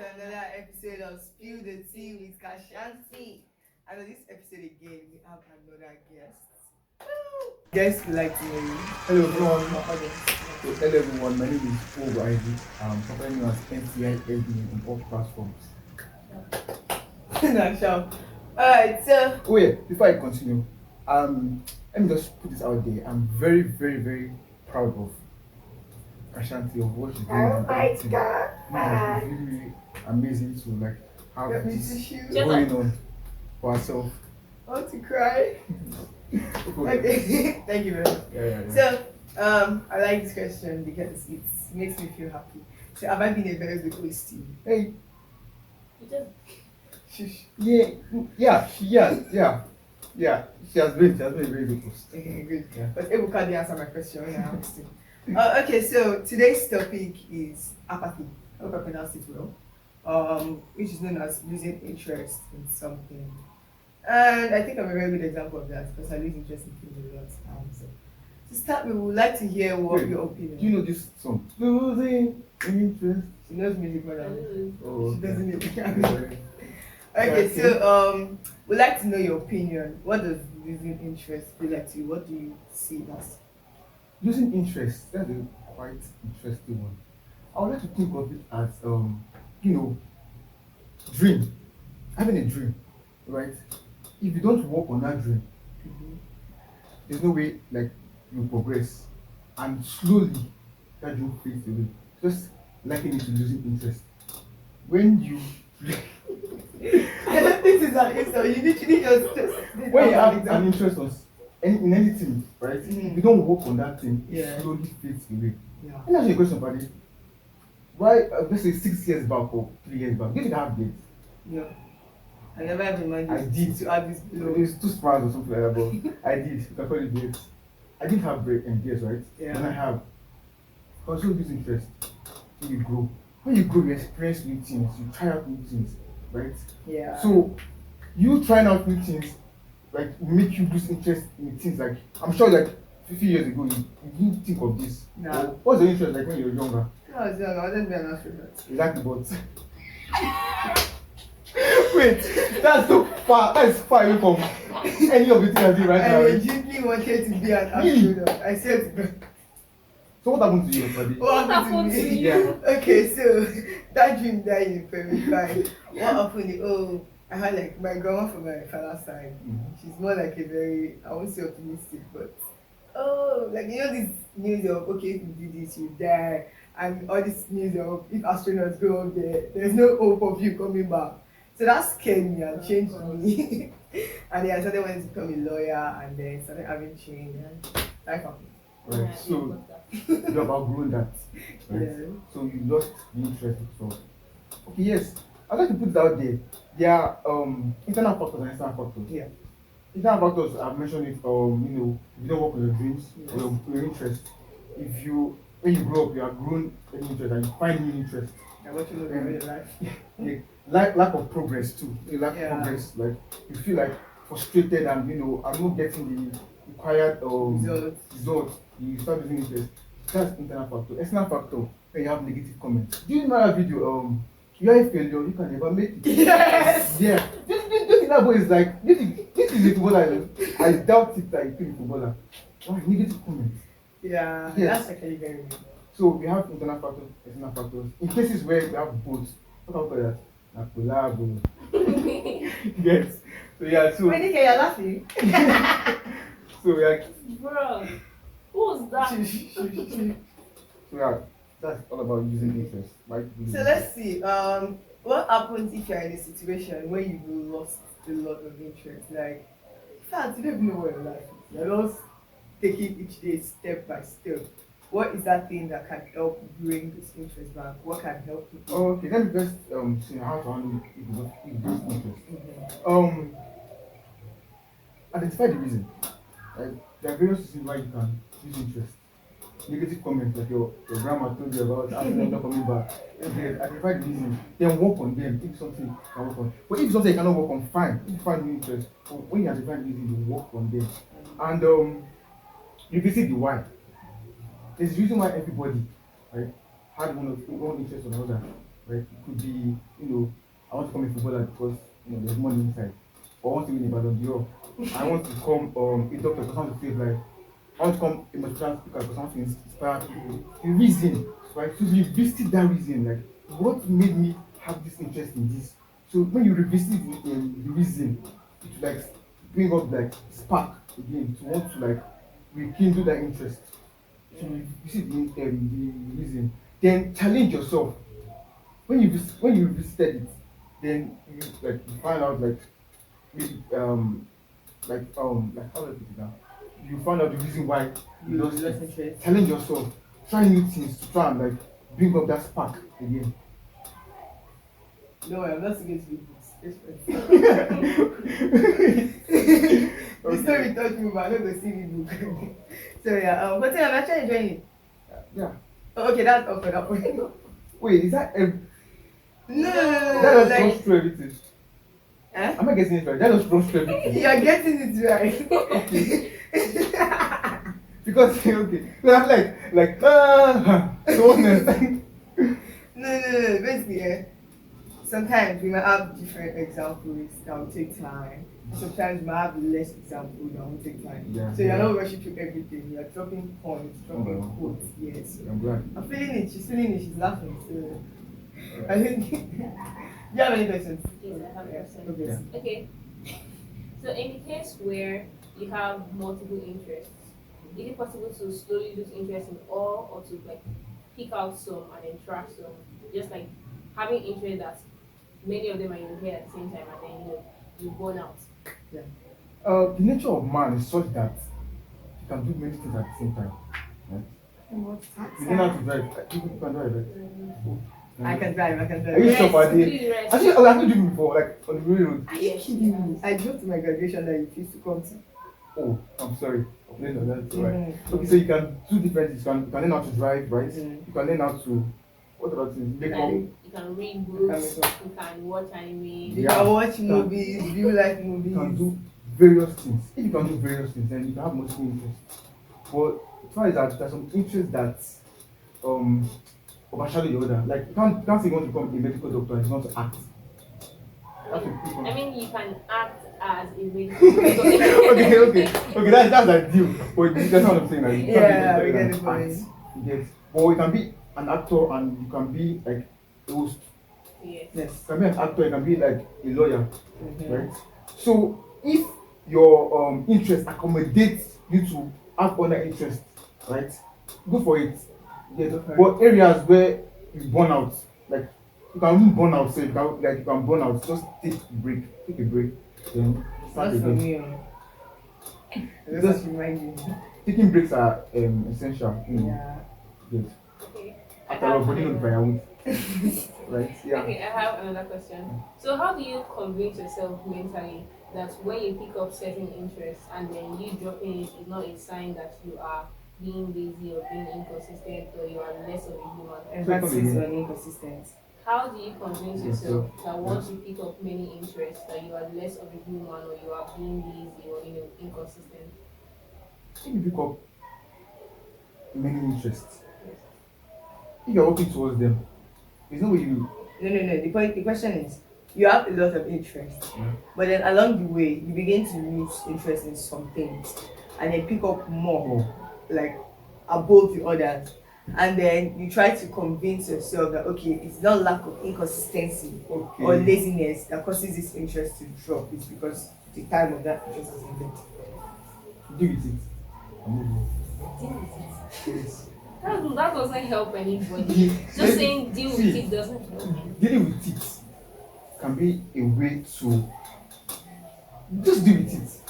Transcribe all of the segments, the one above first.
to another episode of Spill the Tea with Kashanti. And on this episode again, we have another guest. Guest would like to know you. Hello everyone. Your audience. Hello everyone. My name is nwogwu. I'm following you as NCISD on all platforms. No, sure. Alright, so. Oh yeah, before I continue, let me just put this out there. I'm very, very, very proud of Ashanti of what she's doing. Oh my god. It's really, really amazing to like have Let me this tissue. going on for herself. I want to cry. Okay, thank you very much. Yeah. So, I like this question because it makes me feel happy. So, have I been a very good host to you? Hey. You did. Yeah. She has been a very good host. Okay, good. Yeah. But Ebuka didn't answer my question when I asked him. Okay, so today's topic is apathy. I hope I pronounced it well. Which is known as losing interest in something. And I think I'm a very good example of that because I lose interest in things a lot. So to start, we would like to hear what your opinion. Do you know this song? Losing interest. She knows music more than me. Oh, She doesn't know. okay. Okay, so we'd like to know your opinion. What does losing interest feel like to you? What do you see it as? Losing interest, that's a quite interesting one. I would like to think of it as dream. Having a dream, right? If you don't work on that dream, there's no way like you progress. And slowly that dream fades away. Just liking it to losing interest. When you I don't think it's an answer. You literally just when you have an interest in anything, right? If you don't work on that thing, Yeah. it slowly fades away. Yeah. Let me ask you a question, buddy. Why, let's say 6 years back or 3 years back, you didn't have dates. No. I never have in mind I did. to add this below. It's 2 smiles or something like that, but I did. You can call it dates. I didn't have dates, right? Yeah. And I have. Also, lose interest. When you grow. When you grow, you experience new things. You try out new things, right? Yeah. So, you trying out new things, like, make you lose interest in things like, I'm sure like 50 years ago, you didn't think of this. No. Or what's the interest like when you were younger? No, I was young. I wasn't being honest with that. Exactly, but wait, that's so far. That's far away from any of the things I do right I now. legitimately wanted to be an astronaut. I said to God, So what happened to you, buddy? what happened to me? Yeah. Okay, so that dream died in primary 5. What happened? Oh, I had like my grandma from my father's side. She's more like a very, I won't say optimistic, but like this news of okay, if you do this, you die, and all this news of if astronauts go up there, there's no hope of you coming back. So that scared me and changed me. And then I started wanting to become a lawyer, and then started having change, and life happened. Right. So you have outgrown that. Right? Yeah. So you lost the interest. So okay, yes. I'd like to put it out there. There are internal factors and external factors. Yeah. Internal factors, I've mentioned it, if you don't work on your dreams Yes. or your interest. If you when you grow up you have grown any interest and you find new interest. And what you know in real life. Lack of progress too. Lack Yeah. of progress. Like you feel like frustrated and I'm not getting the required result. You start losing interest. That's internal factor. External factor when you have negative comments. Do you know that video? You are a failure, you can never make it. Yes! Yeah. This that boy is like this is a footballer. I doubt it that he could be a footballer. Why negative comments? Yeah, Yes. that's actually very good. So we have internal factors, external factors. In cases where we have both, what about that? Na collab. Yes. So yeah, so When you're laughing. so yeah, Bro, who's that? so yeah, that's all about using interest. Right? So let's see. What happens if you're in a situation where you lost a lot of interest? Like, in fact, you don't even know where your life is. You're just taking each day step by step. What is that thing that can help bring this interest back? What can help people? Okay, let me just see how to handle it if you lose interest. Identify the reason. Right? There are various reasons why you can lose interest. Negative comments like your grandma told you about after not coming back. Okay, identify the reason. Then work on them. If something you can work on. But if something you cannot work on, fine. If you find new interest, but when you identify the reason, you work on them. And you visit the why. There's a reason why everybody, right, had one interest or another. right? It could be, I want to become a footballer because there's money inside. Or I want to win a Ballon d'Or. I want to become a doctor because I want to save life. I want to become a motivational speaker because I want to inspire people. The reason, right? So you revisit that reason, like what made me have this interest in this. So when you revisit the reason, it will like bring up like spark again to want to like rekindle that interest. So you see the reason. Then challenge yourself. When you visited it, then you find out maybe like how do I put it now? You find out the reason why You lost lost it. interest. Challenge yourself. Try new things to try and like bring up that spark again. No, I'm not going to be books. The story taught me, but I'm not going to see the book. So yeah, but yeah, I'm actually enjoying it. Yeah. Oh, okay, that's up for that one. Wait, is that No, that was like, rush through everything? huh? Am I getting it right? That was rush through everything. You're getting it right. Okay. Because okay, so I'm so what next? No. Basically, sometimes we might have different examples that will take time. Sometimes we might have less examples that will take time. Yeah, So you're yeah. not rushing through everything. You're dropping points, dropping Oh. quotes. Yes. I'm glad. I'm feeling it. She's feeling it. She's laughing. So I think. Do you have any questions? Yes, I have a question. Okay. Yeah. Okay. So in the case where you have multiple interests, is it possible to slowly lose interest in all, or to like pick out some and then track some? Just like having interest that many of them are in your head at the same time, and then you burn out. The nature of man is such that you can do many things at the same time. Right? You don't have to drive. You can drive, right? I can drive. Are you Rest, sure about do it? the rest. Actually, I've not driven before, like on the railroad. Are you kidding me? I drove to my graduation that you refused to come to. Oh, I'm sorry. No, that's right. Mhm. Okay, so you can do different things. You can learn how to drive, right? Mhm. You can learn how to what other things? Make up. You can read books, make up. you can watch anime. You Yeah. can watch movies, view like movies. You can do various things. If you can do various things, then you can have multiple interests. But as far as that, there's some interests that overshadow the other. Like you can't say you want to become a medical doctor and you want to act. That's what people. I mean, you can act as a medical okay. That's ideal. But that's what I'm saying. Like, you can't Yeah, be we better get than the point. act. You get. Or you can be an actor and you can be like a host. Yes. Yes. You can be an actor. You can be like a lawyer, Mhm. right? So if your interest accommodates you to have other interests, right? Go for it. Yes. But areas where you burn out, like you can even burn out. So you can burn out. Just take a break. Take a break. Then start Not for again. me. Just remind you. Taking breaks are essential. Yeah. Yes. Okay. I After all, have body not another- firewood. Right? Yeah. Okay, I have another question. So how do you convince yourself mentally that when you pick up certain interests and then you dropping it is not a sign that you are being lazy or being inconsistent or you are less of a human? Emphasis on inconsistent. How do you convince yourself that once you pick up many interests that you are less of a human or you are being lazy or inconsistent? If you pick up many interests, if you're working towards them, there's no way you. No. The question is, you have a lot of interest, Yeah. but then along the way, you begin to lose interest in some things, and then pick up more, like above the others, and then you try to convince yourself that okay, it's not lack of inconsistency Okay. or laziness that causes this interest to drop. It's because the time of that interest is ended. Deal with it. And move on. Yes. That doesn't help anybody. Just saying deal with See, it doesn't help. Dealing with it can be a way to just deal with it.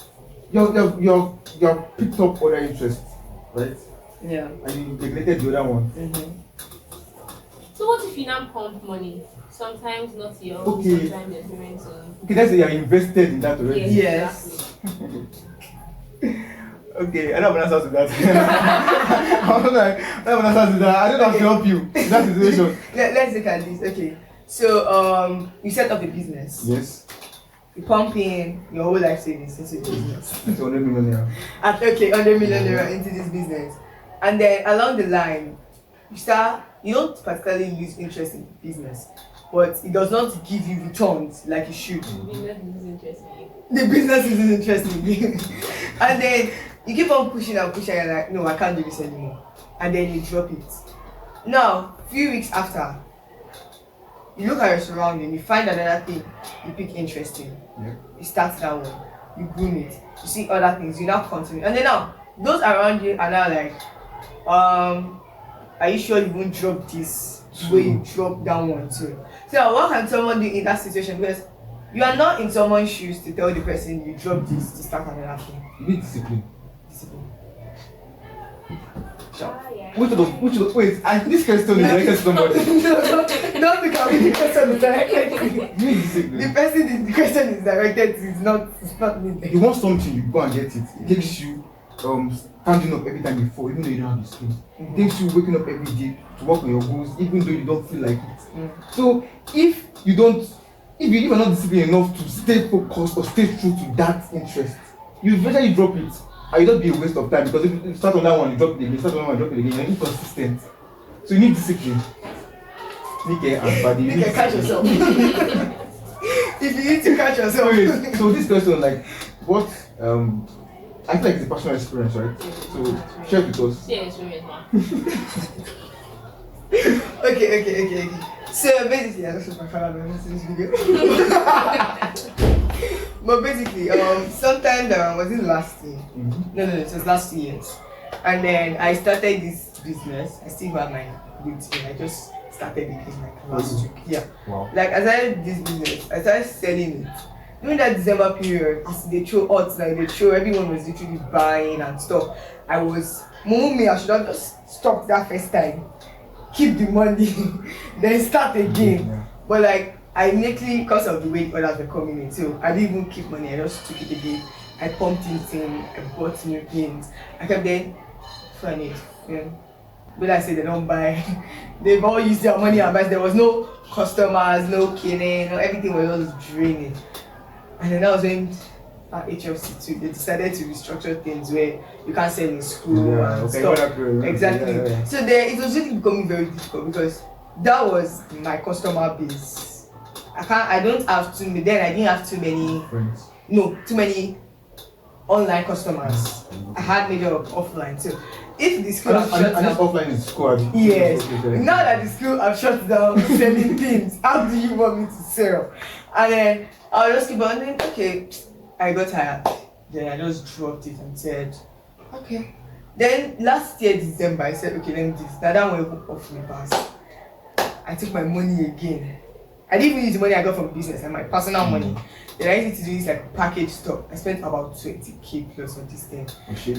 You've picked up other interests, right? Yeah. And you neglected the other one. Mm-hmm. So what if you now pump money? Sometimes not your own, Okay. sometimes your parents' own. Okay, let's say you're invested in that already. Yes. Yes. Exactly. Okay, I don't have an answer to that. I don't have an answer to that. I don't have to help you in that situation. Let's look at this. Okay. So you set up a business. Yes. You pump in your whole life savings into the business. It's 100 million naira. And okay, 100 million naira into this business. And then along the line, you start you don't particularly lose interest in business, but it does not give you returns like it should. Business is interesting. The business isn't interesting. And then you keep on pushing and pushing and like, no, I can't do this anymore. And then you drop it. Now, few weeks after, you look at your surrounding, you find another thing you pick interesting. Yeah. You start that one, you groom it, you see other things, you now continue. And then now, those around you are now like, are you sure you won't drop this the way you drop that one too? So what can someone do in that situation? Because you are not in someone's shoes to tell the person you drop this to start another thing. You need discipline. Discipline. Yeah. Which of those, wait, and this question is directed to somebody. Not because the question is directed to you. You need discipline. The person the question is directed to is not me. You want something, you go and get it. It takes you standing up every time you fall, even though you don't have the strength. It takes you waking up every day to work on your goals, even though you don't feel like it. So if you are not disciplined enough to stay focused or stay true to that interest, you eventually drop it. And you don't be a waste of time, because if you start on that one, you drop it again, start on that one, drop it again, you're inconsistent. So you need discipline. Nika and Buddy, you need catch yourself. If you need to catch yourself. Wait, so this question, like, what I feel like it's a personal experience, right? So share with us. Yeah, experience, man. Okay. So basically, I don't know my father listen to this video. But basically, sometime was it last year? No, it was last 2 years. And then I started this business. I still have my routine. I just started again like last week. Yeah. Wow. Like I started this business. I started selling it. During that December period, as they throw odds, like they throw, everyone was literally buying and stuff. I was me, I should have just stopped that first time. Keep the money, then start again. Yeah. But like I immediately, because of the way others were coming in, so I didn't even keep money, I just took it again. I pumped it in, I bought new things. I kept then funny. But I say they don't buy, they've all used their money and buy. There was no customers, no killing, no, everything was just draining. And then that was when at HFC too, they decided to restructure things where you can't sell in school and stuff. Exactly. Yeah. So there, it was really becoming very difficult because that was my customer base. I don't have too many. Then I didn't have too many friends. No, too many online customers. I had major offline. So if the school have shut down, offline is school. yes. Now that the school have shut down selling things, how do you want me to sell? And then I was just keep on doing, okay. I got tired. Then I just dropped it and said, okay. Then last year December I said, okay, let me do this. Now that one off my pass. I took my money again. I didn't even use the money I got from business and my personal money. Then I used to do this like package stuff. I spent about 20k plus on this thing.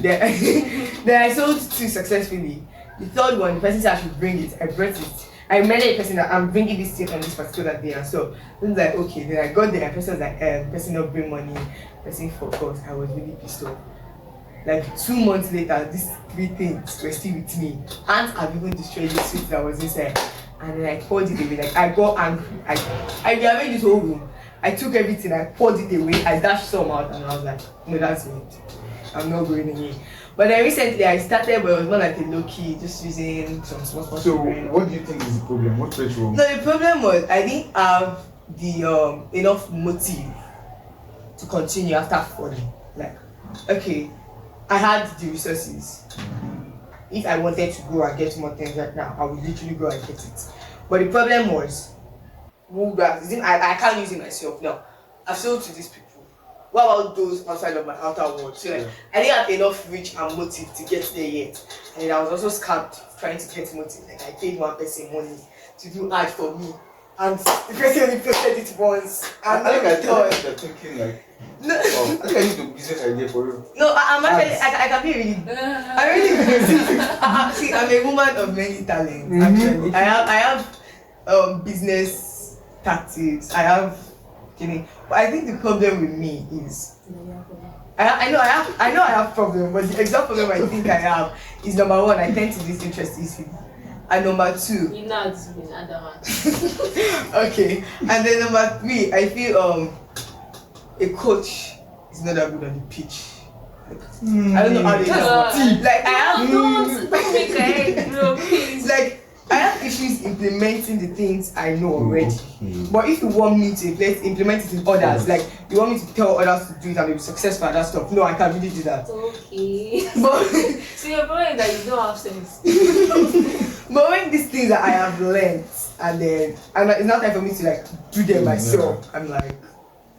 Then I sold 2 successfully. The third one, the person said I should bring it. I brought it. I met a person that I'm bringing this thing on this particular day and so I was like, okay. Then I got there and person was like, person not bring money, person focus. I was really pissed off. Like 2 months later, these 3 things were still with me. And I've even destroyed the suit that was inside. And then I poured it away. Like I got angry. I rearranged this whole room. I took everything, I poured it away, I dashed some out and I was like, no, that's it. I'm not going away. But then recently I started, but it was more like a low key, just using some small. So what do you think is the problem? What went wrong? No, the problem was I didn't have the enough motive to continue after falling. Like, okay, I had the resources. If I wanted to go and get more things right now, I would literally go and get it. But the problem was, I can't use it myself now. I've sold to these people. What about those outside of my outer world? So like, I didn't have enough reach and motive to get there yet. And then I was also scammed trying to get motive. Like I paid one person money to do ad for me. And the person only posted it once. And I think they're thinking like, no. I think I need a business idea for you. No, I'm actually, I can be really, I really, see, I'm a woman of many talents, actually. I have business tactics, I have, but I think the problem with me is, I know I have problem, but the exact problem I think I have is number 1, I tend to lose interest easily. And number 2, you know it's been adamant. okay, and then number 3, I feel a coach is not that good on the pitch. I don't know how they do. Like I have don't make a head, bro, please. like I have issues implementing the things I know already. Okay. But if you want me to implement it in others, like you want me to tell others to do it and be successful at that stuff, no, I can't really do that. Okay. But So your problem is that you don't have sense. but when these things that I have learned and then and it's not time for me to like do them myself, I'm like,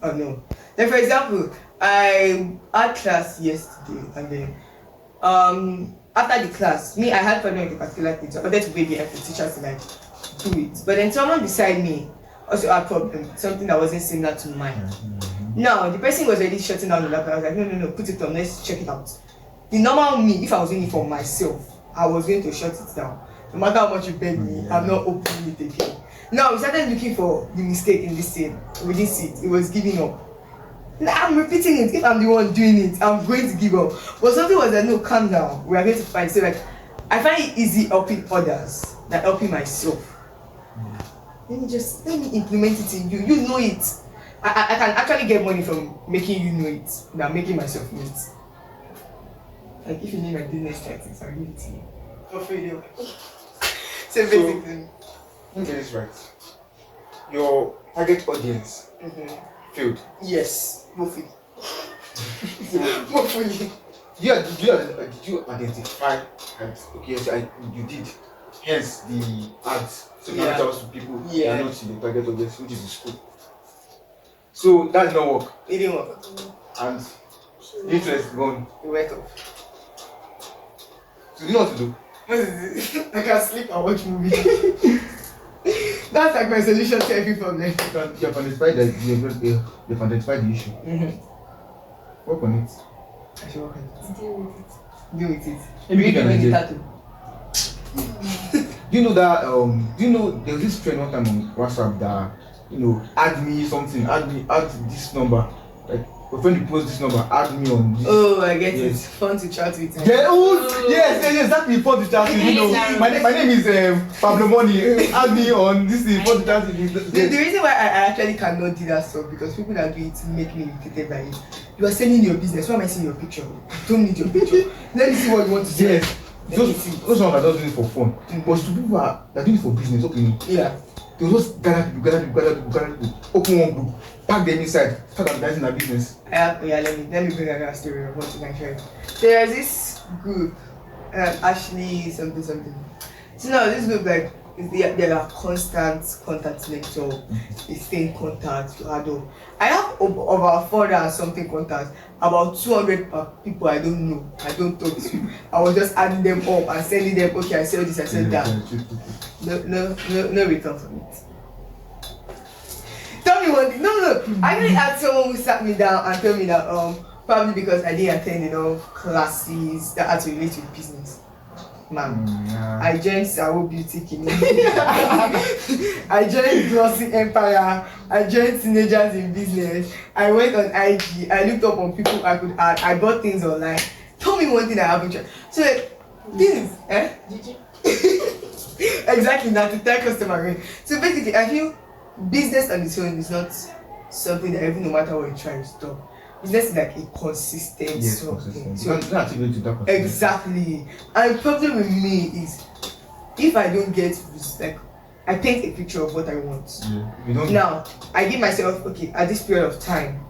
oh no. Then for example, I had class yesterday and then after the class, I had problem with a particular thing, so I wanted to wait there for the teacher to like do it. But then someone beside me also had problem, something that wasn't similar to mine. Now the person was already shutting down the laptop. I was like, no, put it on, let's check it out. The normal me, if I was doing it for myself, I was going to shut it down. No matter how much you beg me, I'm not opening it again. Now we started looking for the mistake in this thing. We didn't see it. It was giving up. I'm repeating it. If I'm the one doing it, I'm going to give up. But something was like, no, calm down. We are going to find. So like, I find it easy helping others than helping myself. Let me implement it in you. You know it. I can actually get money from making you know it than making myself know it. Like if you need my business tactics, I'll give it to you. For free. So basically, let me get this right. Your target audience failed. Yes, hopefully. Hopefully. Did you identify that yes, you did, hence the ads so you reach out to people that are not in the target audience, which is the school. So that did not work. It didn't work. And the interest gone. It went off. So you know what to do? I can sleep and watch movies. That's like my solution to every problem. You have identified the issue. Work on it. I should work on it. Deal with it. Deal with it. Maybe you can the idea. tattoo. Do you know that there was this trend one time on WhatsApp that add me something, add this number. Like when you post this number, add me on this. Oh, I get it. Fun to chat with. Yeah, yes, exactly. Fun to chat with. My name is Pablo Money. Add me on this thing. Fun to chat with. The reason why I actually cannot do that stuff because people that do it make me irritated by it. You are selling your business. Why am I seeing your picture? I don't need your picture. Let me see what you want to say. Yes. Those ones are not doing it for fun. But to people that are doing it for business, okay. Yeah. They will just gather people, open one group, pack them inside, start advertising their business. Let me bring another story of what you can share. There's this group, Ashley something. So now this group like there are constant contacts like so they stay in contact to add up. I have over 400 and something contacts, about 200 people I don't know, I don't talk to. I was just adding them up and sending them, okay, I sell this, I sell that. No return from it. Tell me one thing. No. I really had someone who sat me down and told me that probably because I didn't attend enough classes that had to relate with business. Man, I joined Sawo Beauty Clinic. I joined Glossy Empire. I joined Teenagers in Business. I went on IG. I looked up on people I could add. I bought things online. Tell me one thing I haven't tried. So things, Did you? Exactly, not to tell customer. So basically, I feel business on its own is not something that even no matter what you try to stop. Business is like a consistent something. So exactly. And the problem with me is if I don't get like I paint a picture of what I want. Now I give myself at this period of time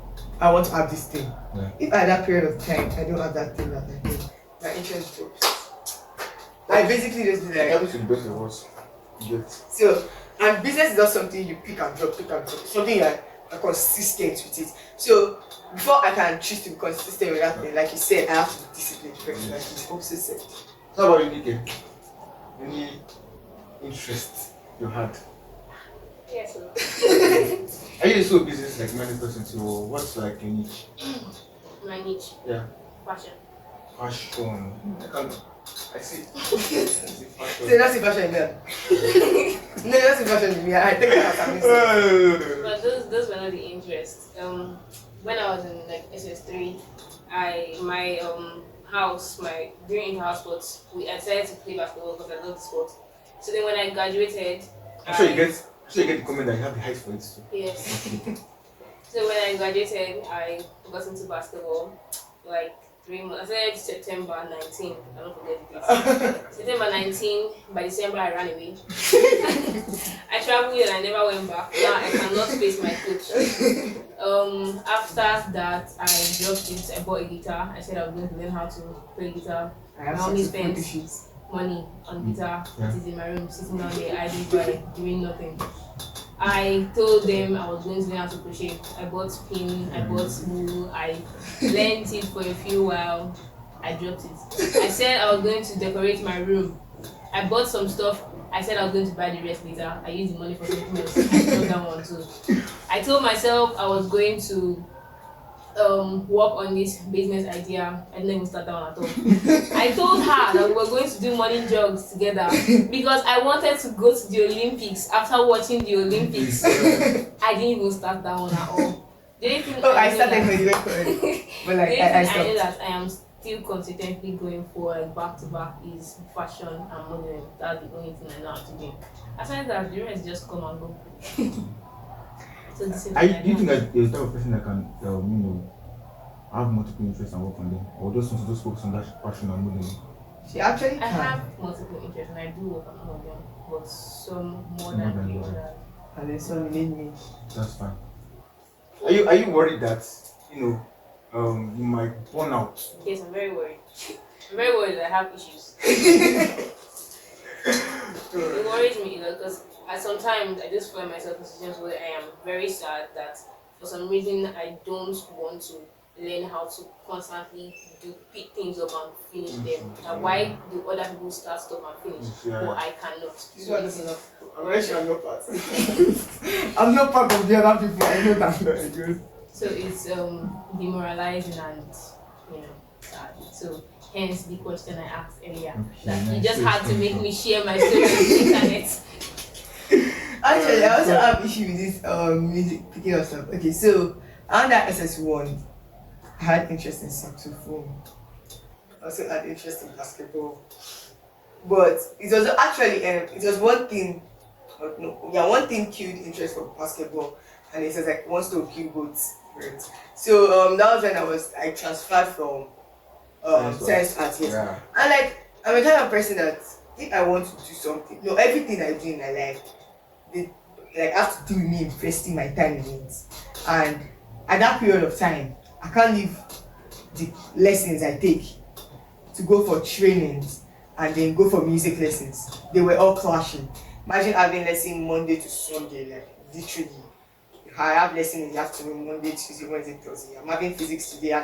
I want to have this thing. If at that period of time I don't have that thing that I need, my interest drops. I basically just do like happens to the best of us. So and business is not something you pick and drop. Something like consistent with it. So before I can choose to be consistent with that thing, like you said, I have to be disciplined first, like you also said. How about you, Nike? Any interest you had? Yes. Are you so business like many persons? So what's like your niche? My niche. Yeah. Fashion. I see. So that's the fashion in there. No, that's the fashion in me. I think that's something. But those were not the interests. When I was in like SS3, during inter-house sports, I decided to play basketball because I love the sport. So then when I graduated, I'm sure you get the comment that you have the height for it too. Yes. So when I graduated, I got into basketball. Like 3 months. I said September 19. I don't forget this. September 19. By December, I ran away. I traveled and I never went back. Now I cannot face my coach. After that, I dropped it. I bought a guitar. I said I was going to learn how to play guitar. I have I only saxophone spent issues. money on guitar. Yeah. It is in my room, sitting down there, idle by doing nothing. I told them I was going to learn how to crochet. I bought pin, I bought wool, I learned it for a few while. I dropped it. I said I was going to decorate my room. I bought some stuff. I said I was going to buy the rest later. I used the money for something else. I dropped that one too. I told myself I was going to work on this business idea. I didn't even start that one at all. I told her that we were going to do morning jogs together because I wanted to go to the Olympics after watching the Olympics. I didn't even start that one at all. The only thing I know started that- when you went for it. But like, the only I thing I know stopped. that I am still consistently going for like back to back is fashion and modeling. That's the only thing I know how to do. Aside that, the rest just come and go. So this is Do you think that you're the type of person that can, have multiple interests and work on them, or just want to just focus on that passion and modeling? She actually I can. have multiple interests and I do work on all of them, but some more More than than the the other. others. And then some need me. That's fine. Are you worried that you might burn out? Yes, I'm very worried. I'm very worried that I have issues. It worries me because sometimes I just find myself in situations where I am very sad that for some reason I don't want to learn how to constantly pick things up and finish them. And why do other people start stuff and finish, but I cannot? This one is enough. I'm very sure I'm not part. I'm not part of the other people. I know that. So it's demoralizing and sad. So hence the question I asked earlier. That you just had to make me share my story on the internet. Actually, I also have issue with this music picking up stuff. Okay, so under SS1, I had interest in saxophone. I also had interest in basketball. But it was actually it was one thing. One thing killed interest for basketball, and it says like wants to kill both. Right. So that was when I transferred from science to arts. Yes. Yeah. And like I'm a kind of person that if I want to do something, everything I do in my life, I have to do with me investing my time in it. And at that period of time, I can't leave the lessons I take to go for trainings and then go for music lessons. They were all clashing. Imagine having lesson Monday to Sunday, like literally. I have lessons in the afternoon, Monday, Tuesday, Wednesday, Thursday. I'm having physics today, I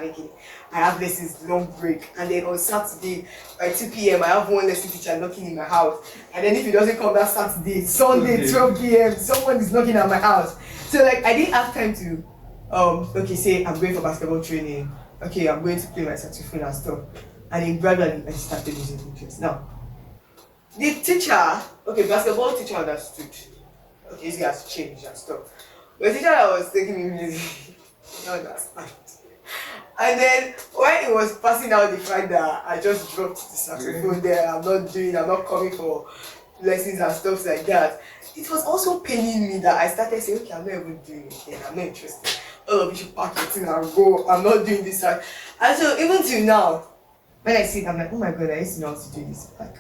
have lessons long break. And then on Saturday, by 2 p.m., I have one lesson teacher knocking in my house. And then if he doesn't come that Saturday, Sunday, 12 p.m., someone is knocking at my house. So like I didn't have time to, say I'm going for basketball training. Okay, I'm going to play my saxophone and stuff. And then gradually I started losing interest. Now, the teacher, basketball teacher understood. Okay, this guy has changed and stuff. But the teacher that was taking me music, didn't understand. And then when it was passing out the fact that I just dropped the saxophone there, I'm not coming for lessons and stuff like that, it was also paining me that I started saying, okay, I'm not even doing it again, I'm not interested. Oh, we should pack it in and go, I'm not doing this. And so even till now, when I see it, I'm like, oh my god, I used to know how to do this. Like,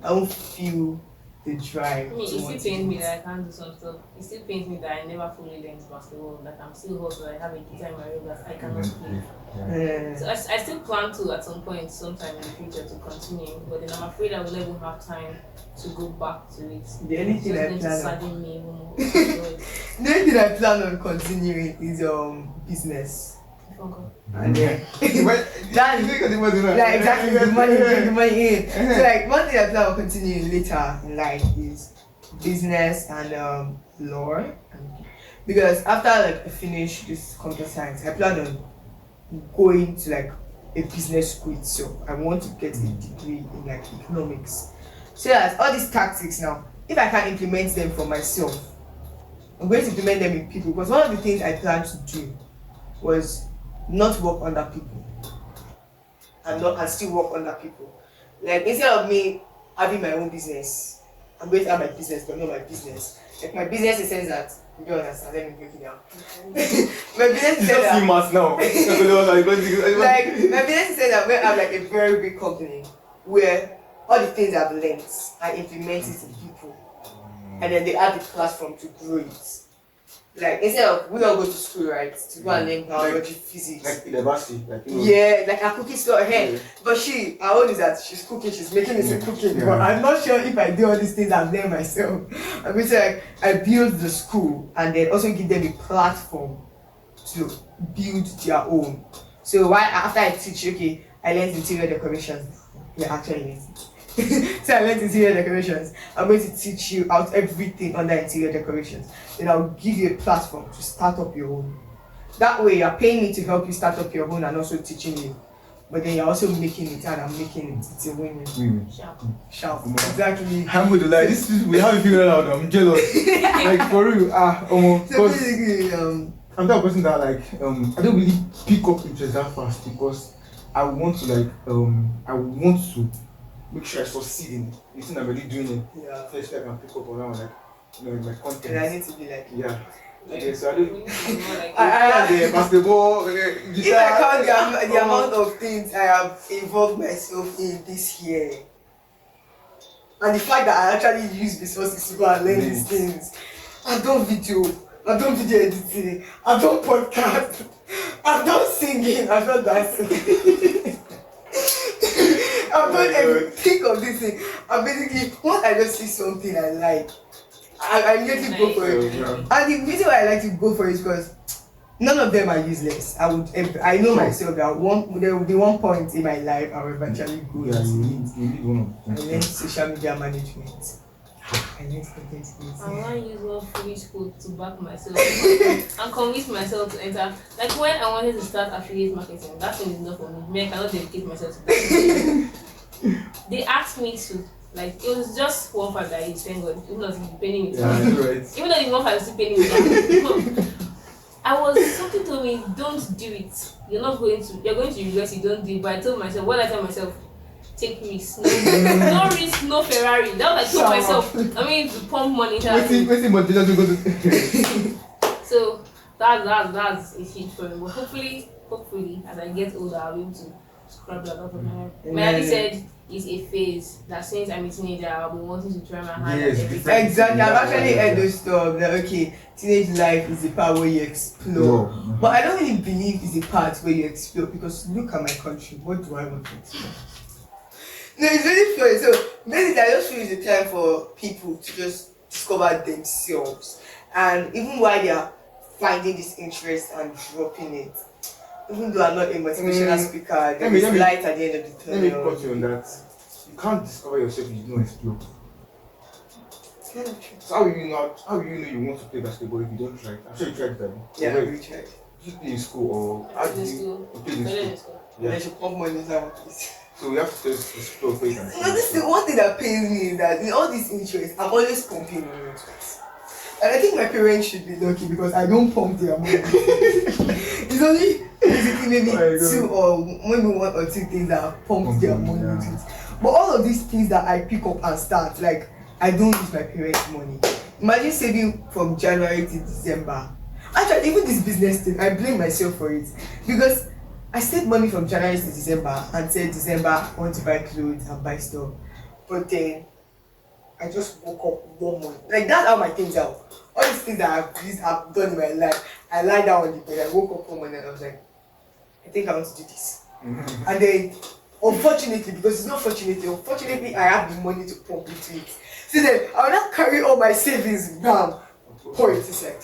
I don't feel the drive. It still pains me that I can't do some stuff. It still pains me that I never fully learned basketball, that I'm still hot, that I have a guitar in my room that I cannot play. Yeah. So I still plan to at some point, sometime in the future, to continue, but then I'm afraid I will never have time to go back to it. The only It's thing just I going to plan on, sadden me even more. the only thing I plan on continuing is business. And then That's exactly the money in. So like one thing I plan on continuing later in life is business and law. Because after like I finish this computer science, I plan on going to like a business school itself. I want to get a degree in like economics. So that all these tactics now, if I can implement them for myself, I'm going to implement them in people. Because one of the things I planned to do was not work under people and still work under people. Like instead of me having my own business, I'm going to have my business but not my business. Like my business in the sense that You don't understand. Let me break it down. My business It's said just that. CMAS now. Like my business said that we have like a very big company where all the things I've learned, I implement it in people, and then they add the platform to grow it. Like instead of we all go to school, right, to go and learn biology, physics. Like university, like Yeah, like a cookie store here. Yeah. But our own is that she's cooking, she's making it cooking. Yeah. But I'm not sure if I do all these things I've learned myself. I'm going to like I build the school and then also give them a platform to build their own. So why after I teach, okay, I learned interior decorations. Yeah, actually learned it. So I learned interior decorations. I'm going to teach you out everything under interior decorations. Then I'll give you a platform to start up your own. That way you're paying me to help you start up your own and also teaching you. But then you're also making it and I'm making it. It's a win-win. Sharp. Exactly. I'm going to lie, this is, we haven't figured it out. I'm jealous. Like for real, So basically, I'm that person that like I don't really pick up interest that fast because I want to like I want to make sure I succeed in the thing I'm already doing it. yeah. First I can pick up on that, like my content. And I need to be like, Yeah. Okay, so I don't. I the basketball, if I count the amount of things I have involved myself in this year, and the fact that I actually use resources to go and learn these things, I've done video editing, I've done podcast, I've done singing, I've done dancing. I've done everything of this thing. And basically, once I just see something I like, I immediately go for it. And the reason why I like to go for it is because none of them are useless. I know myself that the one point in my life I will eventually go Yeah, into you need one I of them. learned social media management. I learned content I creating. want to use one foolish code to back myself and convince myself to enter. Like when I wanted to start affiliate marketing, that thing is not for me. I cannot dedicate myself to that. They asked me to. Like it was just one part that I used, thank God. Even though it's paying me. Yeah, I know, right? Even though the one part is paying me. Something told me, don't do it. You're going to regret it, don't do it. But I told myself, what I tell myself, take risks. No risk, no Ferrari. That was like I told myself. I mean to pump money into that. Waiting, but just go to. So that's a huge problem. But hopefully, as I get older, I'll be able to scrub that out of my head. My daddy said it's a phase that since I'm a teenager, I'll be wanting to try my hand at everything. Exactly. I've actually heard those stuff that okay, teenage life is the part where you explore. But I don't really believe it's the part where you explore because look at my country. What do I want to explore? No, it's really funny. So basically, I just feel it's a time for people to just discover themselves, and even while they are finding this interest and dropping it. Even though I'm not a motivational speaker, there is light at the end of the tunnel. Let me put you on that. You can't discover yourself if you don't explore. It's kind of true. So how will you know you want to play basketball if you don't try it? I'm sure you tried that. Yeah, we tried. Did you play in school or how did you play in school? Yeah. Then she pump money inside my place. So we have to just explore first and No, this is the one thing that pains me is that in all these interests, I'm always pumping money into it. And I think my parents should be lucky because I don't pump their money. It's only basically maybe two or maybe one or two things that have pumped their money into it. But all of these things that I pick up and start, like I don't use my parents' money. Imagine saving from January to December. Actually, even this business thing, I blame myself for it because I saved money from January to December and said December I want to buy clothes and buy stuff. But then I just woke up one morning. Like that's how my things are. All these things that I've done in my life, I lie down on the bed, I woke up one morning and I was like, I think I want to do this. And then, unfortunately, because it's not unfortunately I have the money to pump into it. So then, I will not carry all my savings down, pour it aside.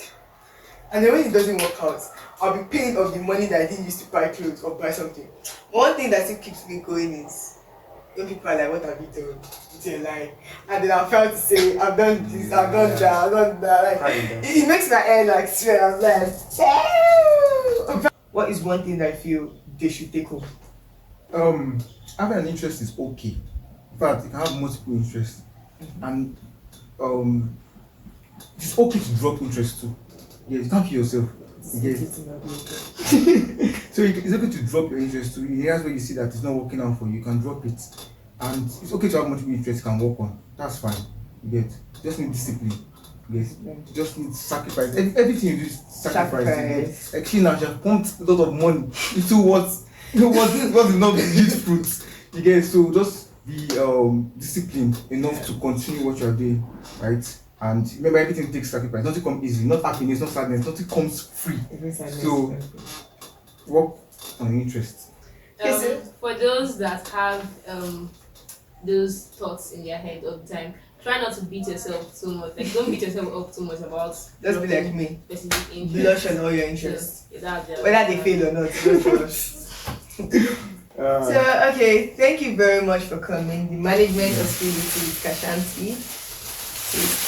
And then when it doesn't work out, I'll be paying off the money that I didn't use to buy clothes or buy something. One thing that still keeps me going is, when people are like, what have you done? It's a lie. And then I'm proud to say, I've done this, I've done that, I've done that. Like, it makes my head like sweat. I'm like, yeah. What is one thing that I feel they should take up? Having an interest is okay. In fact, you can have multiple interests. And it's okay to drop interest too. Yeah, you can't kill yourself. Yes. So it's okay to drop your interest too. In areas where you see that it's not working out for you, you can drop it. And it's okay to have multiple interests you can work on. That's fine. You get just need discipline. Yes, you just need sacrifice. Everything you do is sacrifice. Sacrifice. Like she now, she has pumped a lot of money into what is not yield fruits. You get, so just be disciplined enough to continue what you are doing, right? And remember, everything takes sacrifice. Nothing comes easy. Not happiness, not sadness. Nothing comes free. So work on interest. For those that have those thoughts in their head all the time, try not to beat yourself too much. Like, don't beat yourself up too much about just be like me. specific interest. Blush on all your interests. Yeah, Whether they fail or not, just blush. So, okay, thank you very much for coming. The management of Spiritual Kashanti.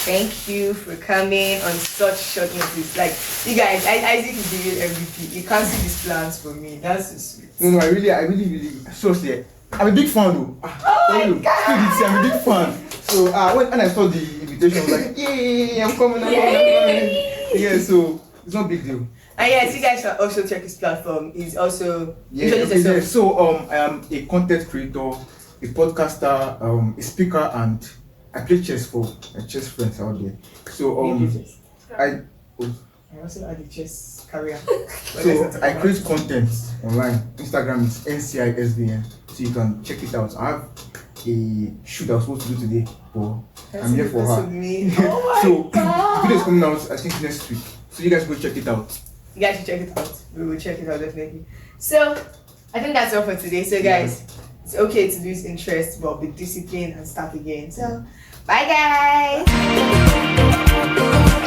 Thank you for coming on such short notice. Like, you guys, Isaac is the real MVP. You can't see these plans for me. That's so sweet. No, I really, seriously, I'm a big fan though. Oh my God! I'm a big fan. So when I saw the invitation, I was like, yay, I'm coming. Yeah, so it's not a big deal. And yes, you guys should also check his platform. He's also So I am a content creator, a podcaster, a speaker, and I play chess for my chess friends out there. So I also had a chess career. So I create content online. Instagram is NCISBN, so you can check it out. I have a shoot I was supposed to do today, but I'm here for her. Oh so my God. the video is coming out I think next week. So you guys go check it out. You guys should check it out. We will check it out definitely. So I think that's all for today. So guys, it's okay to lose interest, but be disciplined and start again. So bye guys.